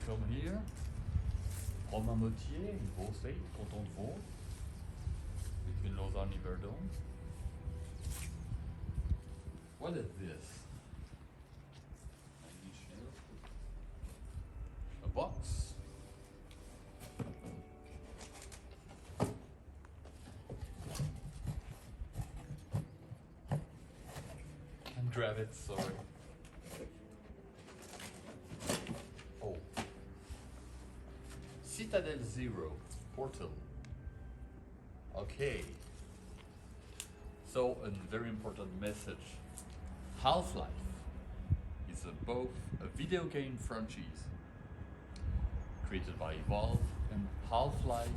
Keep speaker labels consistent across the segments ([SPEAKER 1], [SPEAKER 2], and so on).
[SPEAKER 1] come here. Romain Motier in Vaud State, Canton de Vaud, between Lausanne and Verdun. What is this? A box. Can't grab it, sorry. Oh. Citadel 0 portal. Okay. So, a very important message. Half-Life is both a video game franchise created by Valve, and Half-Life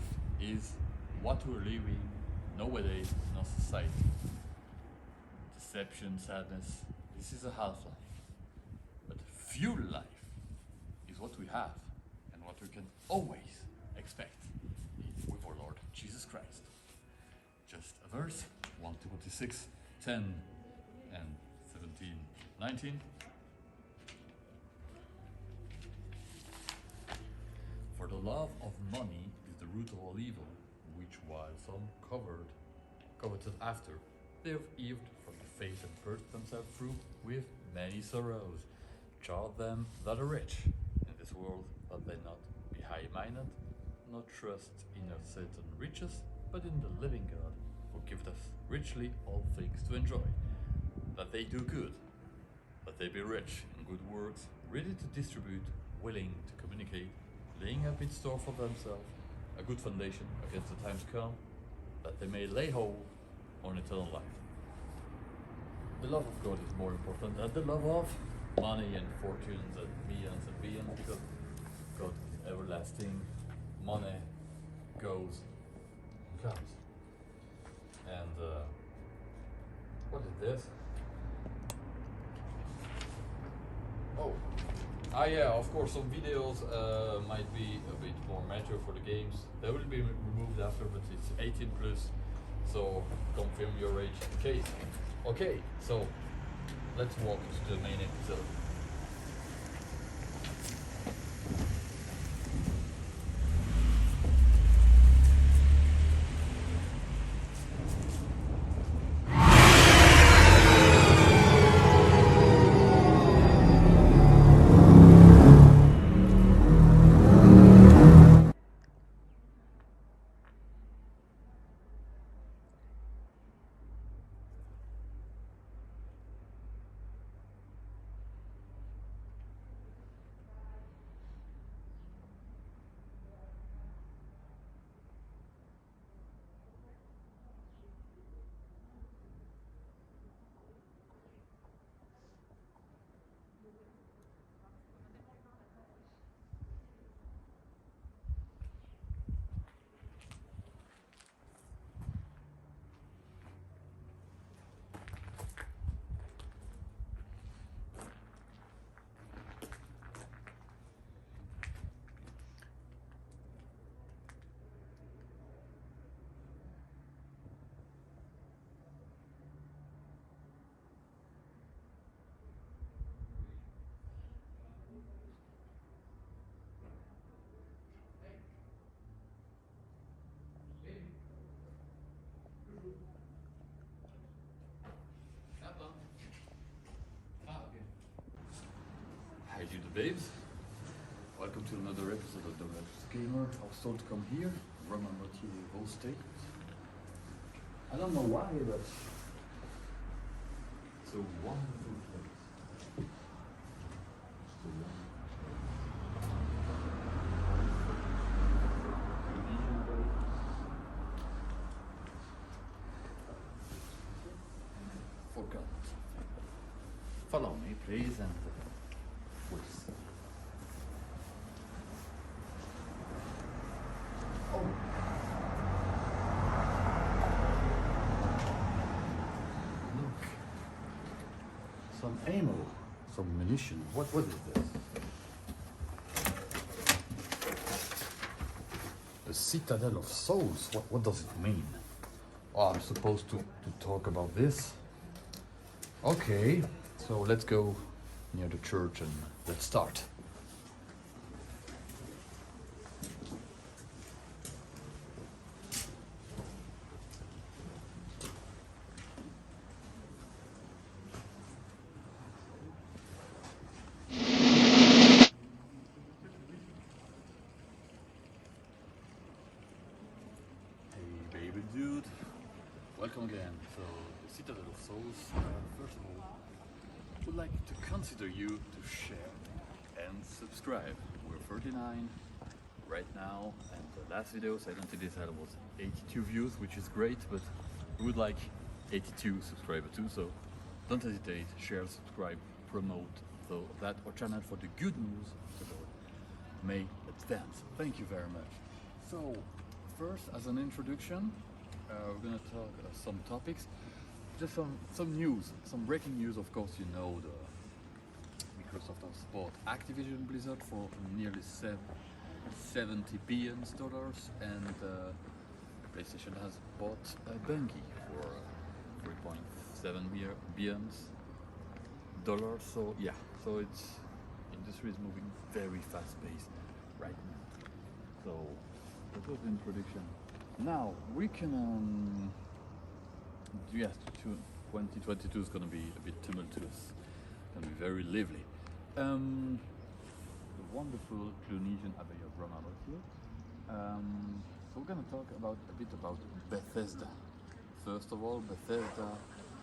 [SPEAKER 1] is what we're living nowadays in our society. Deception, sadness, this is a half-life. But fuel life is what we have and what we can always expect with our Lord Jesus Christ. Just a verse, 1 Timothy 6, 10 and 17, 19. For the love of money is the root of all evil, which while some coveted after, they have eaved from the faith and burst themselves through with many sorrows. Charge them that are rich in this world, that they not be high-minded, not trust in their certain riches, but in the living God, who giveth us richly all things to enjoy. That they do good, that they be rich in good works, ready to distribute, willing to communicate, laying up in store for themselves a good foundation against the times to come, that they may lay hold on eternal life. The love of God is more important than the love of money and fortunes and billions, because God is everlasting. Money goes and comes. And what is this? Oh, yeah, of course, some videos might be a bit more mature for the games. They will be removed after, but it's 18 plus, so confirm your age in case. Okay, so let's walk to the main episode. Hi you the babes, welcome to another episode of The Red Gamer. I was told to come here, Romain Motier, Vaud State. I don't know why, but it's a wonderful place. Forgot. Follow me, please, and please. Oh. Look. Some ammo, some munition. What is this? The Citadel of Souls. What does it mean? Oh, I'm supposed to talk about this. Okay, so let's go near the church and let's start. again. So, the Citadel of Souls, first of all, would like to consider you to share and subscribe. We're 39 right now, and the last video Silent Citadel was 82 views, which is great, but we would like 82 subscribers too, so don't hesitate, share, subscribe, promote so that our channel for the good news may advance. Thank you very much. So, first, as an introduction, we're gonna talk some topics, just some news, some breaking news. Of course, you know the Microsoft has bought Activision Blizzard for nearly $70 billion, and PlayStation has bought Bungie for $3.7 billion. So yeah, so it's industry is moving very fast-paced right now. So that was the introduction. Now we can, yes, 2022 is going to be a bit tumultuous, going to be very lively. The wonderful Clunesian Abbey of Bromara here. So we're going to talk a bit about Bethesda. First of all, Bethesda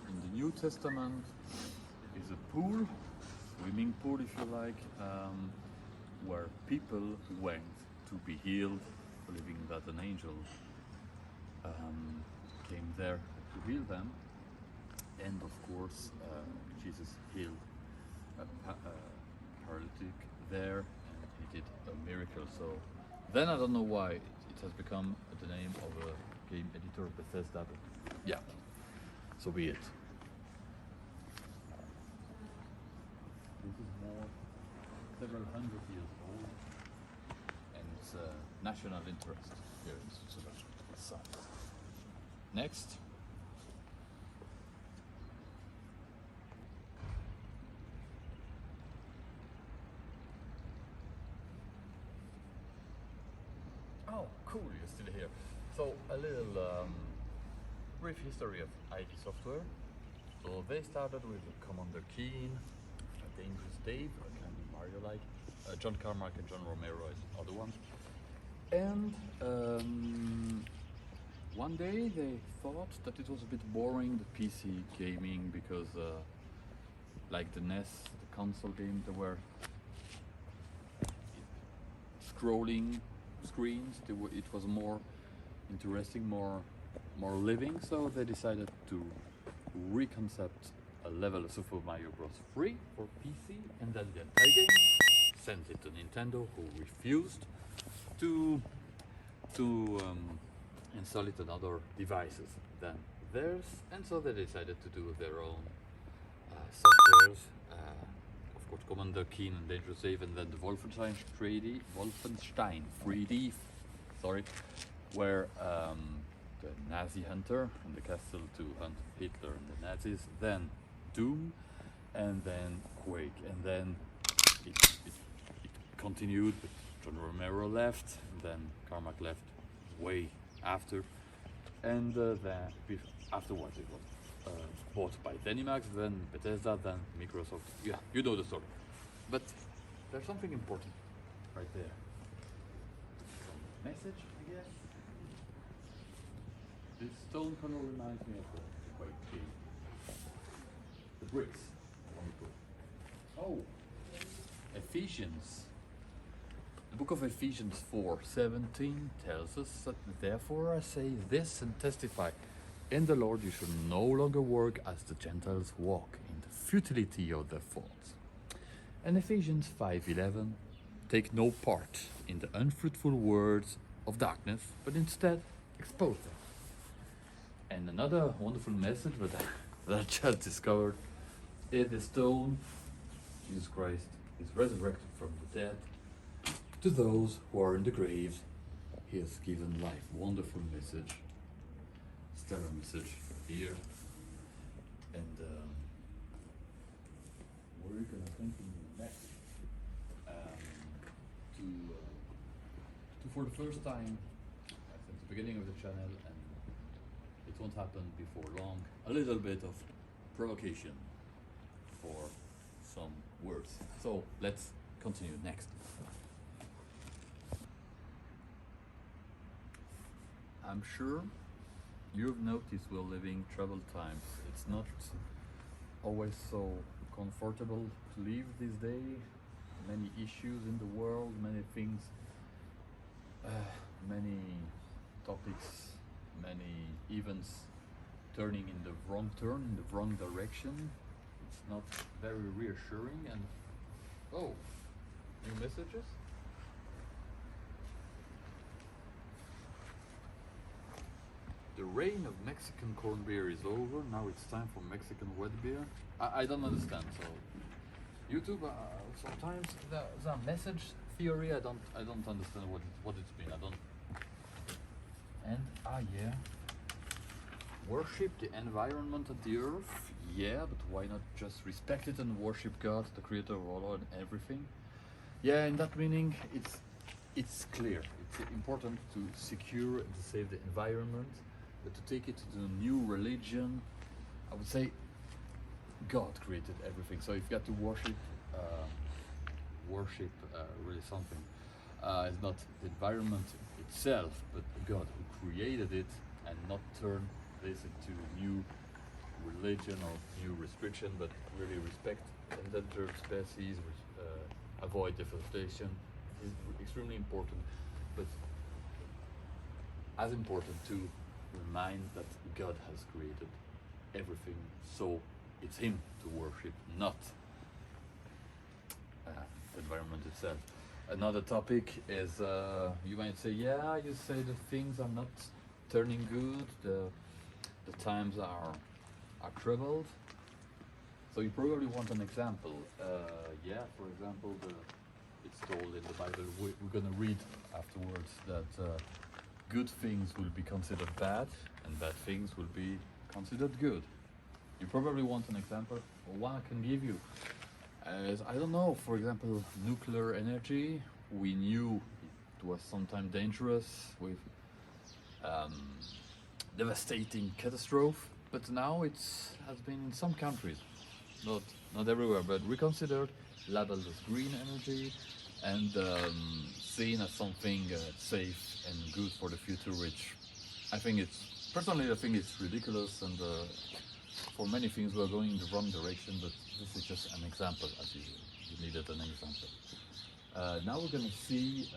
[SPEAKER 1] in the New Testament is a pool, swimming pool if you like, where people went to be healed, believing that an angel came there to heal them. And of course, Jesus healed a paralytic there, and he did a miracle. So then I don't know why it has become the name of a game editor, Bethesda, but yeah, so be it. This is more several hundred years old, and it's a national interest here in Switzerland. So, next. Oh, cool, you're still here. So, a little brief history of ID Software. So, they started with Commander Keen, Dangerous Dave, kind of Mario-like, John Carmack and John Romero is other ones. And one day they thought that it was a bit boring, the PC gaming, because like the NES, the console game, there were scrolling screens. It was more interesting, more living. So they decided to reconcept a level of Super Mario Bros. 3 for PC, and then the entire game sent it to Nintendo, who refused to install it on other devices than theirs, and so they decided to do their own softwares. Of course, Commander Keen and Dangerous Dave, and then the Wolfenstein 3D, sorry, where the Nazi hunter in the castle to hunt Hitler and the Nazis, then Doom, and then Quake, and then it continued, but John Romero left, and then Carmack left way after, and then afterwards it was bought by ZeniMax, then Bethesda, then Microsoft. Yeah, you know the story. But there's something important right there. Some message, I guess. This stone color reminds me of the Quake game. The bricks. Oh, Ephesians. The book of Ephesians 4:17 tells us that therefore I say this and testify, in the Lord you should no longer work as the Gentiles walk, in the futility of their thoughts. And Ephesians 5:11, take no part in the unfruitful words of darkness, but instead expose them. And another wonderful message that I just discovered is the stone, Jesus Christ is resurrected from the dead. To those who are in the graves, he has given life. Wonderful message, stellar message here. And we're gonna continue next to for the first time since the beginning of the channel, and it won't happen before long, a little bit of provocation for some words. So let's continue next. I'm sure You've noticed we're living troubled times. It's not always so comfortable to live this day. Many issues in the world, many things, uh, many topics, many events turning in the wrong turn, in the wrong direction. It's not very reassuring. And oh, new messages? The reign of Mexican corned beer is over. Now it's time for Mexican wet beer. I don't understand. So YouTube sometimes the message theory. I don't understand what it's been. I don't. And yeah, worship the environment of the earth. Yeah, but why not just respect it and worship God, the Creator of all and everything? Yeah, in that meaning, it's clear. It's important to secure and to save the environment. But to take it to the new religion, I would say God created everything. So if you got to worship really something, it's not the environment itself, but God who created it, and not turn this into new religion or new restriction, but really respect endangered species, avoid deforestation is extremely important. But as important to remind that God has created everything, so it's Him to worship, not the environment itself. Another topic is you might say, yeah, you say that things are not turning good, the times are troubled. So you probably want an example. Yeah, for example, it's told in the Bible, we're going to read afterwards that good things will be considered bad and bad things will be considered good. You probably want an example. Well, one I can give you. As I don't know, for example, nuclear energy. We knew it was sometimes dangerous with devastating catastrophe, but now it has been in some countries, not everywhere, but reconsidered, labeled as green energy, and seen as something safe and good for the future, which I think personally I think it's ridiculous, and for many things we're going in the wrong direction, but this is just an example, as you needed an example. Now we're going to see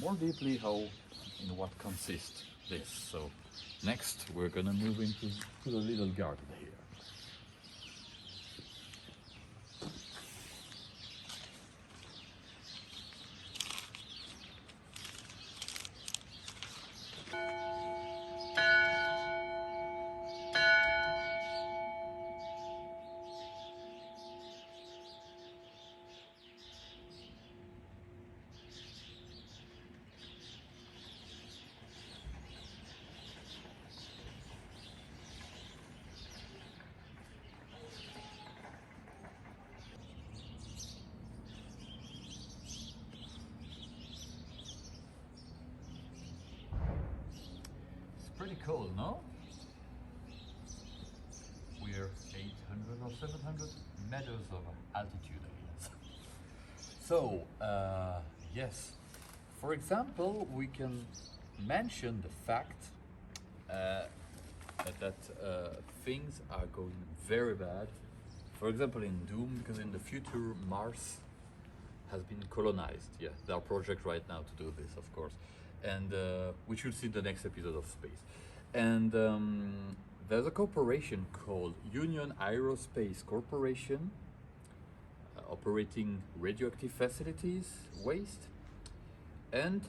[SPEAKER 1] more deeply in what consists this. So next we're going to move into the little garden here. Pretty cold, no? We're 800 or 700 meters of altitude, I guess. So, yes. For example, we can mention the fact that things are going very bad. For example, in Doom, because in the future Mars has been colonized. Yeah, there are projects right now to do this, of course. And we should see the next episode of Space. And there's a corporation called Union Aerospace Corporation, operating radioactive facilities, waste, and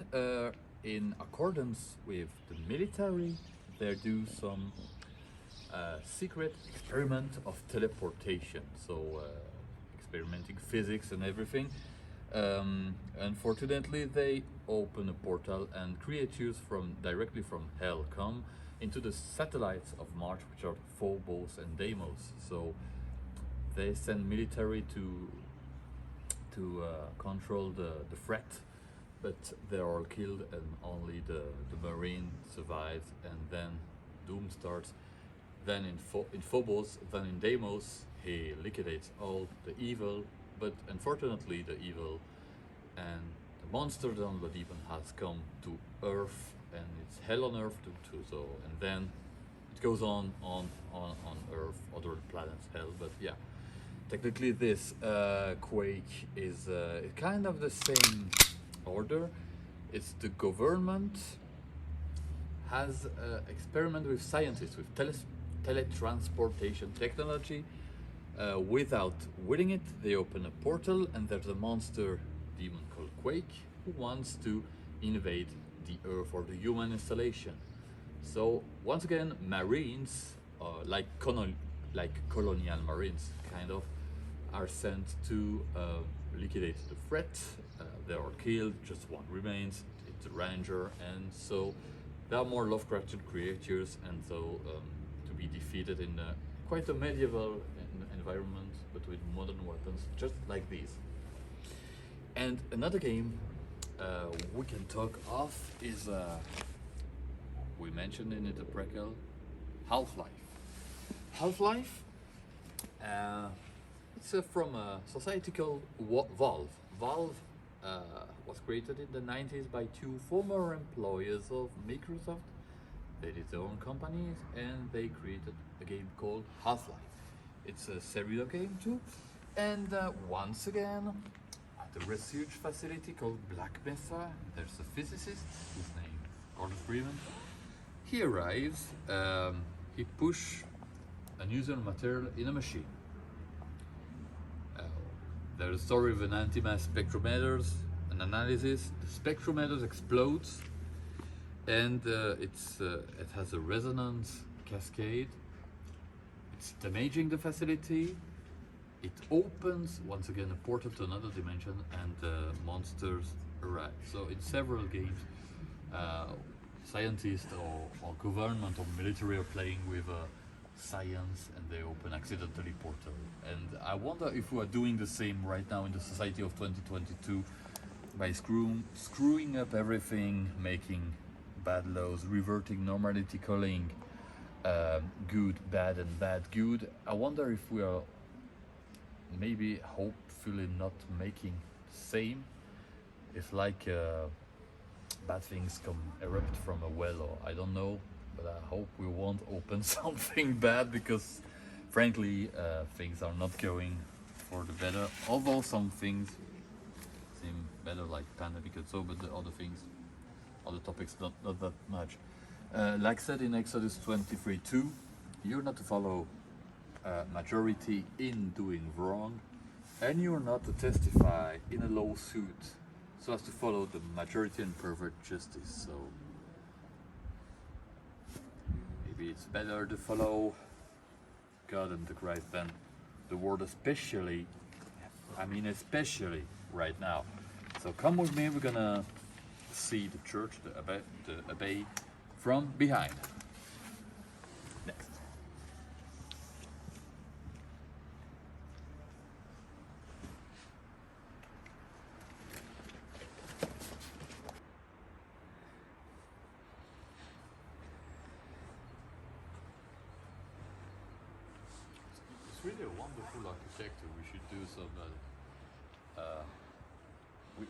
[SPEAKER 1] in accordance with the military, they do some secret experiment of teleportation. So experimenting physics and everything. Unfortunately, they open a portal and creatures directly from hell come into the satellites of Mars, which are Phobos and Deimos. So they send military to control the threat, but they're all killed, and only the Marine survives. And then Doom starts. Then in Phobos, then in Deimos, he liquidates all the evil. But unfortunately, the evil and the monster down the deep end has come to Earth, and it's hell on Earth too. So, and then goes on Earth, other planets, hell, but yeah. Technically, this Quake is kind of the same order. It's the government has experiment with scientists with teletransportation technology. Without willing it, they open a portal, and there's a monster demon called Quake who wants to invade the Earth or the human installation. So once again, Marines, like colonial Marines, kind of, are sent to liquidate the threat. They are killed, just one remains. It's a ranger, and so there are more Lovecraftian creatures, and so to be defeated in quite a medieval environment, but with modern weapons, just like these. And another game we can talk of is we mentioned in it a prequel, Half-Life. Half-Life, it's from a society called Valve. Valve was created in the 90s by two former employees of Microsoft. They did their own companies, and they created a game called Half-Life. It's a serial game too, and once again, at a research facility called Black Mesa, there's a physicist whose name is Gordon Freeman. He arrives, he pushes unusual material in a machine. There's a story of an anti-mass spectrometers, an analysis. The spectrometers explodes, and it has a resonance cascade. It's damaging the facility. It opens once again a portal to another dimension, and monsters arrive. So in several games, scientists or government or military are playing with science, and they open accidentally portal. And I wonder if we are doing the same right now in the society of 2022 by screwing up everything, making bad laws, reverting normality, calling good bad and bad good. I wonder if we are maybe hopefully not making the same. It's like bad things come erupt from a well, or I don't know, but I hope we won't open something bad, because frankly things are not going for the better, although some things seem better, like pandemic and so, but the other things, other topics, not that much. Like said in Exodus 23:2, you're not to follow majority in doing wrong, and you're not to testify in a lawsuit so as to follow the majority and pervert justice. So maybe it's better to follow God and the Christ than the world, especially right now. So come with me, we're gonna see the church, the abbey from behind. Next. It's really a wonderful architecture. We should do some.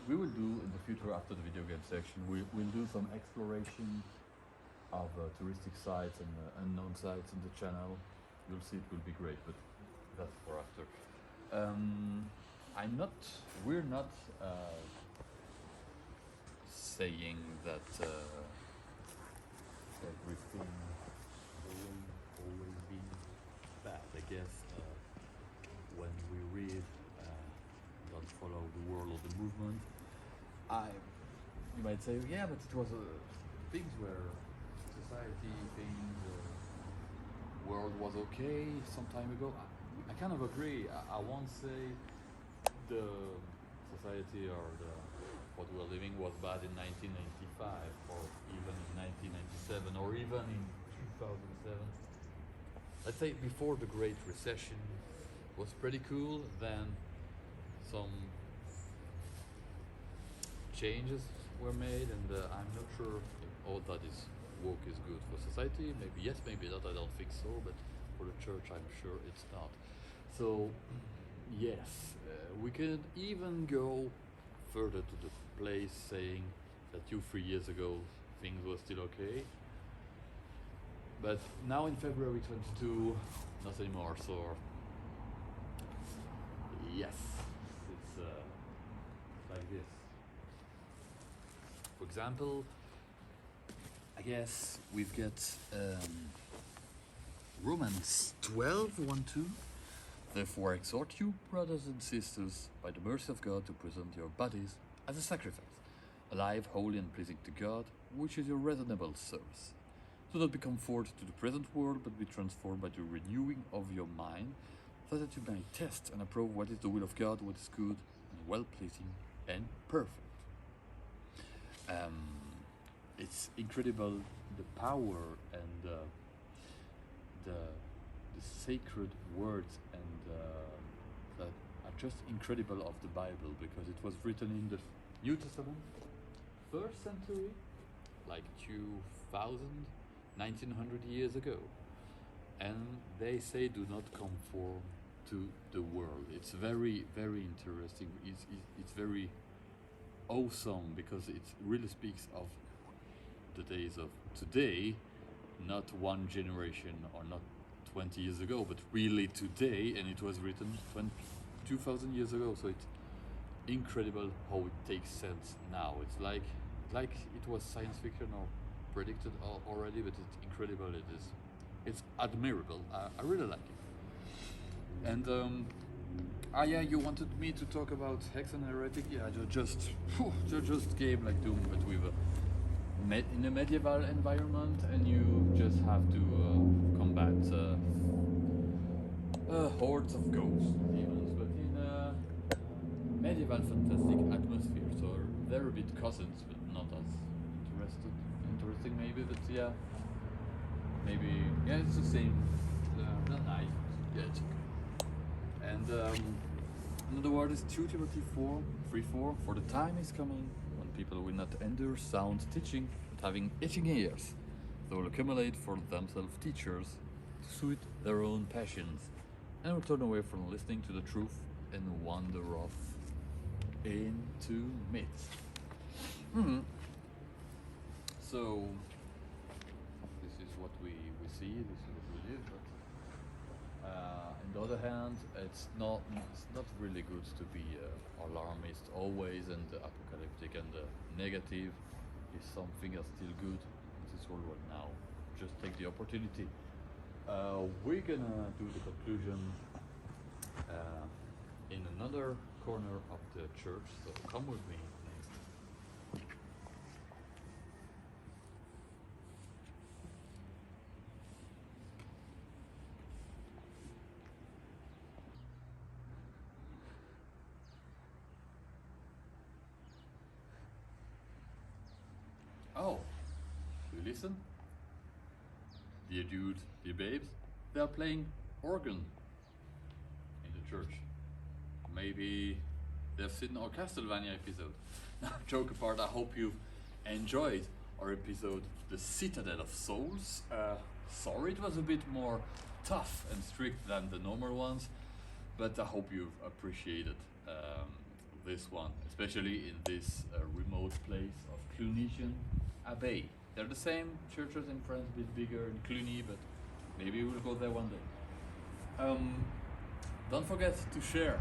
[SPEAKER 1] We will do in the future, after the video game section, we'll do some exploration of touristic sites and unknown sites in the channel. You'll see, it will be great, but that's for after. We're not saying that everything will always be bad. I guess when we read Don't Follow the World of the Movement, you might say, yeah, but it was things where society, things, world was okay some time ago. I kind of agree. I won't say the society or what we're living was bad in 1995 or even in 1997 or even in 2007. Let's say before the Great Recession was pretty cool. Then some changes were made, and I'm not sure if all that is woke is good for society. Maybe yes, maybe not. I don't think so, but for the church, I'm sure it's not. So yes, we could even go further to the place saying that 2-3 years ago things were still okay. But now in February 22, not anymore. So yes, it's like this. For example, I guess we've got Romans 12, 1, 2. Therefore, I exhort you, brothers and sisters, by the mercy of God, to present your bodies as a sacrifice, alive, holy, and pleasing to God, which is your reasonable service. Do not be conformed to the present world, but be transformed by the renewing of your mind, so that you may test and approve what is the will of God, what is good, and well-pleasing, and perfect. It's incredible the power and the sacred words and that are just incredible of the Bible, because it was written in the New Testament, first century, like 1900 years ago, and they say do not conform to the world. It's very, very interesting. It's very awesome, because it really speaks of the days of today, not one generation or not 20 years ago, but really today, and it was written 2,000 years ago. So it's incredible how it takes sense now. It's like it was science fiction or predicted already, but it's incredible. It's admirable. I really like it. And yeah, you wanted me to talk about Hex and Heretic. Yeah, just game like Doom, but with in a medieval environment, and you just have to combat hordes of ghosts, demons, but in a medieval fantastic atmosphere. So they're a bit cousins, but not as interesting maybe. But yeah, maybe it's the same. Not nice. Yeah, it's okay. And another word is 2 Timothy 4:3-4. For the time is coming when people will not endure sound teaching, but having itching ears, they will accumulate for themselves teachers to suit their own passions, and will turn away from listening to the truth and wander off into myths. So this is what we see, this is what we live. But on the other hand, it's not really good to be alarmist always and apocalyptic, and negative. If something is still good in this world right now, just take the opportunity. We're gonna do the conclusion in another corner of the church, so come with me next. Oh, you listen? Dear dude, dear babes, they are playing organ in the church. Maybe they've seen our Castlevania episode. Now, joke apart, I hope you've enjoyed our episode, The Citadel of Souls. Sorry it was a bit more tough and strict than the normal ones, but I hope you've appreciated this one, especially in this remote place of Clunician Abbey. They're the same churches in France, a bit bigger in Cluny, but maybe we'll go there one day. Don't forget to share,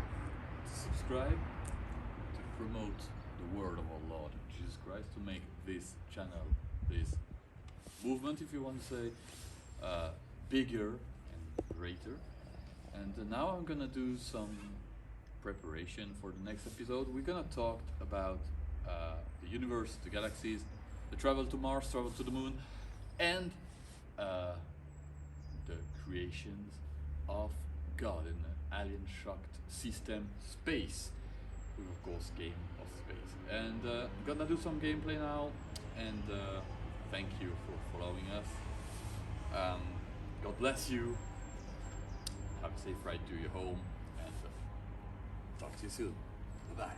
[SPEAKER 1] to subscribe, to promote the word of our Lord Jesus Christ, to make this channel, this movement, if you want to say, bigger and greater. And now I'm gonna do some preparation for the next episode. We're gonna talk about the universe, the galaxies, the travel to Mars, travel to the moon, and the creations of God in an alien-shocked system, space, with of course game of space. And I'm gonna do some gameplay now, and thank you for following us. God bless you. Have a safe ride to your home, and talk to you soon. Bye-bye.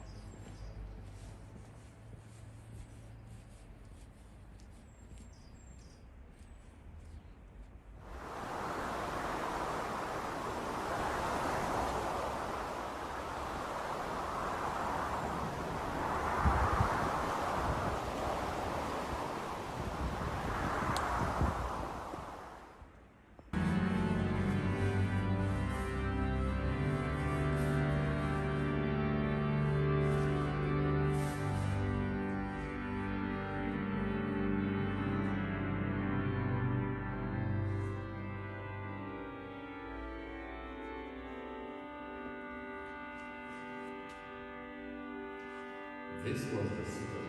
[SPEAKER 1] This was the Citadel.